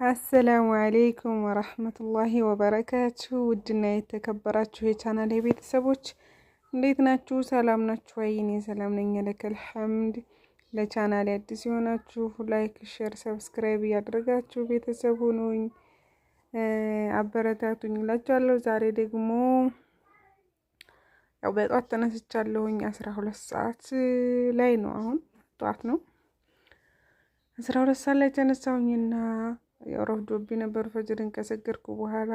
አሰላሙ አሌይኩም ወራህመቱላሂ ወበረካቱ። ውድና የተከበራችሁ የቻናል ቤተሰቦች እንዴት ናችሁ? ሰላም ናችሁ ወይ? እኔ ሰላም ነኝ፣ ለከል ሐምድ። ለቻናል አዲስ የሆናችሁ ላይክ፣ ሼር፣ ሰብስክራይብ እያደረጋችሁ ቤተሰብ ሁኑኝ፣ አበረታቱኝ እላችኋለሁ። ዛሬ ደግሞ ያው በጧት ተነስቻለሁኝ። 12 ሰዓት ላይ ነው፣ አሁን ጧት ነው። 12 ሰዓት ላይ ተነሳሁኝና ያው ረፍዶብኝ ነበር። ፈጅርን ከሰገድኩ በኋላ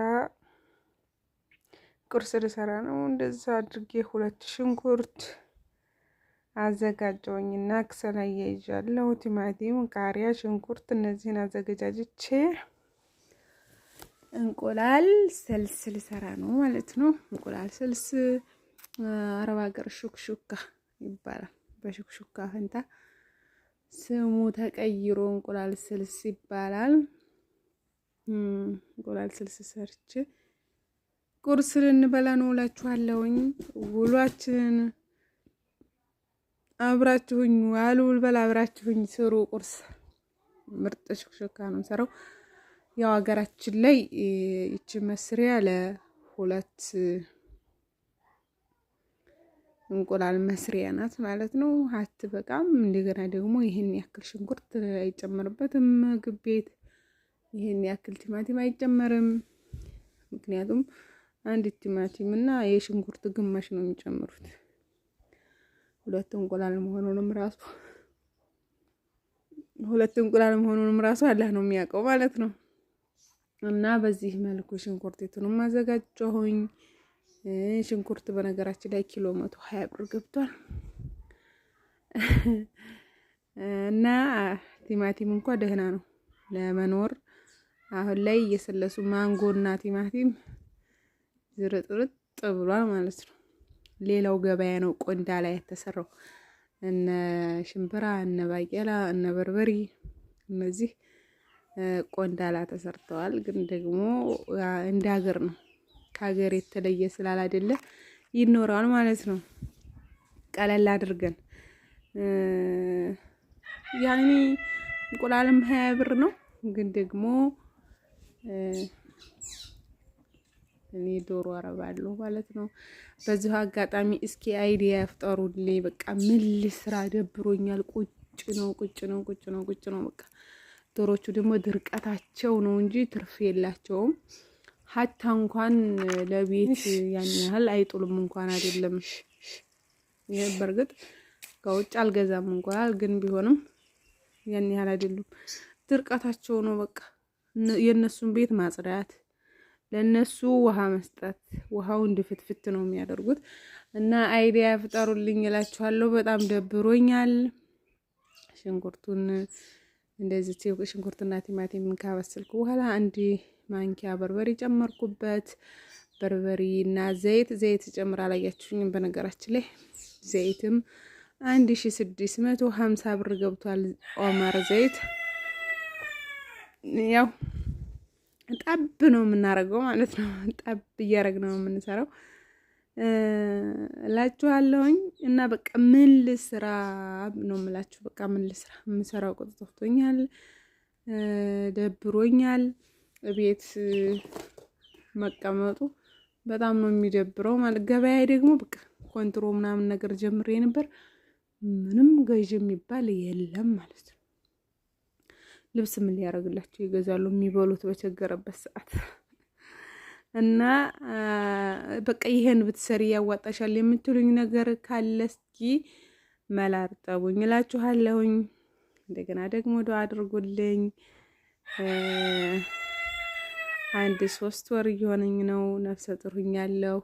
ቁርስ ልሰራ ነው። እንደዛ አድርጌ 2 ሽንኩርት አዘጋጀሁኝና ክሰል አያይዣለሁ። ቲማቲም፣ ቃሪያ፣ ሽንኩርት እነዚህን አዘገጃጅቼ እንቁላል ስልስ ልሰራ ነው ማለት ነው። እንቁላል ስልስ አረብ ሀገር ሹክሹካ ይባላል። በሹክሹካ ፈንታ ስሙ ተቀይሮ እንቁላል ስልስ ይባላል። እንቁላል ስልስ ሰርቼ ቁርስ ልንበላ ነው እላችኋለሁኝ። ውሏችን አብራችሁኝ ዋሉ ልበላ፣ አብራችሁኝ ስሩ። ቁርስ ምርጥ ሹክሹካ ነው ሰራው። ያው ሀገራችን ላይ ይቺ መስሪያ ለሁለት እንቁላል መስሪያ ናት ማለት ነው። አትበቃም። እንደገና ደግሞ ይሄን ያክል ሽንኩርት አይጨመርበትም። ምግብ ቤት ይሄን ያክል ቲማቲም አይጨመርም። ምክንያቱም አንድ ቲማቲም እና የሽንኩርት ግማሽ ነው የሚጨምሩት። 2 እንቁላል መሆኑንም ራሱ አላህ ነው የሚያውቀው ማለት ነው። እና በዚህ መልኩ ሽንኩርቱንም አዘጋጀሁኝ። ሽንኩርት በነገራችን ላይ ኪሎ 120 ብር ገብቷል። እና ቲማቲም እንኳን ደህና ነው ለመኖር። አሁን ላይ እየሰለሱ ማንጎና ቲማቲም ዝርጥርጥ ብሏል ማለት ነው። ሌላው ገበያ ነው ቆንዳ ላይ የተሰራው። እነ ሽምብራ፣ እነ ባቄላ፣ እነ በርበሪ እነዚህ ቆንዳላ ተሰርተዋል። ግን ደግሞ እንደ ሀገር ነው፣ ከሀገር የተለየ ስላላደለ ይኖራል ማለት ነው። ቀለል አድርገን ያኔ እንቁላልም 20 ብር ነው። ግን ደግሞ እኔ ዶሮ አረባለሁ ማለት ነው። በዚሁ አጋጣሚ እስኪ አይዲያ ያፍጠሩልኝ። በቃ ምን ልስራ ደብሮኛል። ቁጭ ነው በቃ። ዶሮቹ ደግሞ ድርቀታቸው ነው እንጂ ትርፍ የላቸውም። ሀታ እንኳን ለቤት ያን ያህል አይጡልም እንኳን አይደለም። ይሄ በርግጥ ከውጭ አልገዛም እንኳን፣ ግን ቢሆንም ያን ያህል አይደሉም። ድርቀታቸው ነው በቃ። የነሱን ቤት ማጽዳት፣ ለነሱ ውሃ መስጠት፣ ውሃውን ድፍትፍት ነው የሚያደርጉት። እና አይዲያ ፍጠሩልኝ እላችኋለሁ። በጣም ደብሮኛል። ሽንኩርቱን እንደዚህ ሽንኩርትና ቲማቲም ካበሰልኩ በኋላ 1 ማንኪያ በርበሬ ጨመርኩበት። በርበሬና ዘይት ጨምራ አላያችሁኝም። በነገራችን ላይ ዘይትም 1650 ብር ገብቷል። ኦመር ዘይት ያው ጠብ ነው የምናረገው ማለት ነው። ጠብ እያረግን ነው የምንሰራው እላችኋለሁኝ። እና በቃ ምን ልስራ ነው የምላችሁ። በቃ ምን ልስራ፣ የምሰራው ቁጥ ጠፍቶኛል፣ ደብሮኛል። ቤት መቀመጡ በጣም ነው የሚደብረው ማለት። ገበያ ደግሞ በቃ ኮንትሮ ምናምን ነገር ጀምሬ ነበር። ምንም ገዥ የሚባል የለም ማለት ነው። ልብስ ምን ሊያደርግላቸው ይገዛሉ? የሚበሉት በቸገረበት ሰዓት። እና በቃ ይሄን ብትሰሪ ያዋጣሻል የምትሉኝ ነገር ካለ እስኪ መላርጠቡኝ እላችኋለሁኝ። እንደገና ደግሞ ዱአ አድርጉልኝ። 3 ወር እየሆነኝ ነው፣ ነፍሰ ጡር ሆኛለሁ።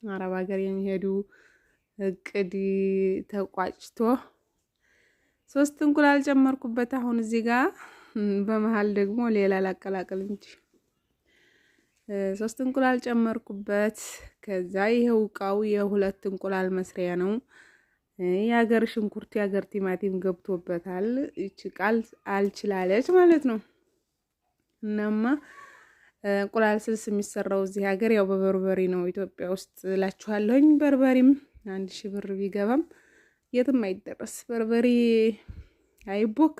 አረብ ሀገር የሚሄዱ እቅድ ተቋጭቶ 3 እንቁላል ጨመርኩበት። አሁን እዚህ ጋር በመሃል ደግሞ ሌላ ላቀላቅል እንጂ 3 እንቁላል ጨመርኩበት። ከዛ ይሄው እቃው የ2 እንቁላል መስሪያ ነው። የሀገር ሽንኩርት የሀገር ቲማቲም ገብቶበታል። እቺ ቃል አልችላለች ማለት ነው። እናማ እንቁላል ስልስ የሚሰራው እዚህ ሀገር ያው በበርበሪ ነው። ኢትዮጵያ ውስጥ እላችኋለሁኝ በርበሪም 1000 ብር ቢገባም የትም አይደረስ። በርበሪ አይቦካ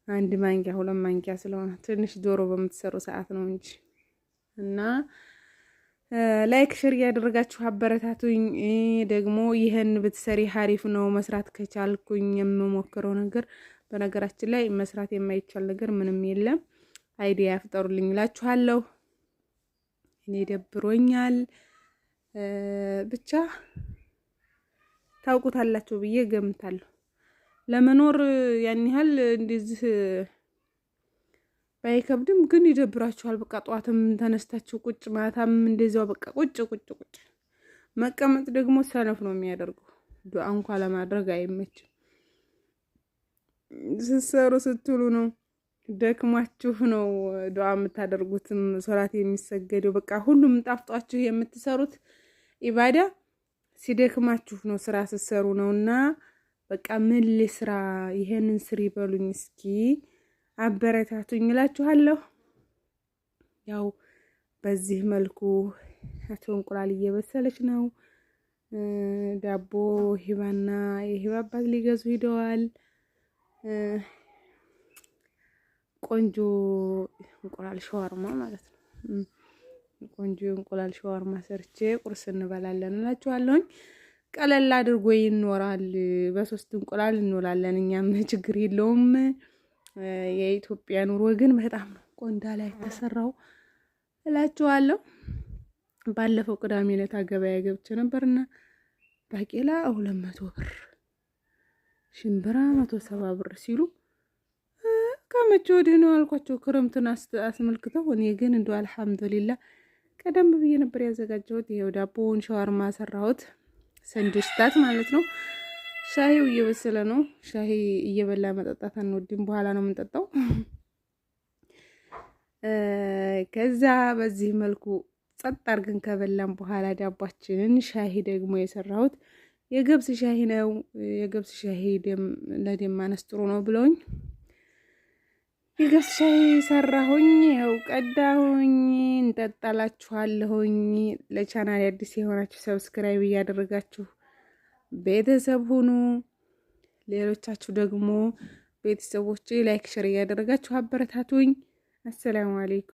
1 ማንኪያ 2 ማንኪያ ስለሆነ ትንሽ ዶሮ በምትሰሩ ሰዓት ነው እንጂ እና ላይክ ሼር ያደረጋችሁ አበረታቱኝ። ደግሞ ይሄን ብትሰሪ ሀሪፍ ነው መስራት ከቻልኩኝ የምሞክረው ነገር በነገራችን ላይ መስራት የማይቻል ነገር ምንም የለም። አይዲያ ያፍጠሩልኝ እላችኋለሁ። እኔ ደብሮኛል ብቻ ታውቁታላችሁ ብዬ ገምታለሁ። ለመኖር ያን ያህል እንደዚህ ባይከብድም ግን ይደብራችኋል። በቃ ጧትም ተነስታችሁ ቁጭ ማታም እንደዛው በቃ ቁጭ መቀመጥ ደግሞ ሰነፍ ነው የሚያደርገው። ዱዓ እንኳን ለማድረግ አይመችም። ስትሰሩ ስትሉ ነው ደክማችሁ ነው ዱዓ የምታደርጉትም ሶላት የሚሰገደው። በቃ ሁሉም ጣፍጧችሁ የምትሰሩት ኢባዳ ሲደክማችሁ ነው ስራ ስትሰሩ ነውና በቃ ምን ልስራ ይሄንን ስሪ በሉኝ እስኪ አበረታቱኝ እላችኋለሁ። ያው በዚህ መልኩ አቶ እንቁላል እየበሰለች ነው። ዳቦ ሂባና የሂባ አባት ሊገዙ ሂደዋል። ቆንጆ እንቁላል ሸዋርማ ማለት ነው። ቆንጆ እንቁላል ሸዋርማ ሰርቼ ቁርስ እንበላለን እላችኋለሁኝ። ቀለል አድርጎ ይኖራል። በ3 እንቁላል እንውላለን እኛም ችግር የለውም። የኢትዮጵያ ኑሮ ግን በጣም ነው ቆንዳ ላይ ተሰራው እላችኋለሁ። ባለፈው ቅዳሜ ዕለት ገበያ ገብቼ ነበርና ባቄላ 200 ብር፣ ሽምብራ 170 ብር ሲሉ ከመቼ ወዲህ ነው አልኳቸው፣ ክረምትን አስመልክተው። እኔ ግን እንደው አልሐምዱሊላህ ቀደም ብዬ ነበር ያዘጋጀሁት። ይሄው ዳቦውን ሸዋርማ ሰራሁት፣ ሰንደስታት ማለት ነው። ሻሂው እየበሰለ ነው። ሻሂ እየበላ መጠጣት አንወድም፣ በኋላ ነው የምንጠጣው። ከዛ በዚህ መልኩ ጸጥ አድርገን ከበላን በኋላ ዳቧችንን ሻሂ ደግሞ የሰራሁት የገብስ ሻሂ ነው። የገብስ ሻሂ ለደም ማነስ ጥሩ ነው ብለውኝ የገብስ ሻሂ ሰራሁኝ። ያው ቀዳሁኝ፣ እንጠጣላችኋለሁኝ። ለቻናል አዲስ የሆናችሁ ሰብስክራይብ እያደረጋችሁ ቤተሰብ ሁኑ። ሌሎቻችሁ ደግሞ ቤተሰቦቼ ላይክ ሼር እያደረጋችሁ አበረታቱኝ። አሰላሙ አለይኩም።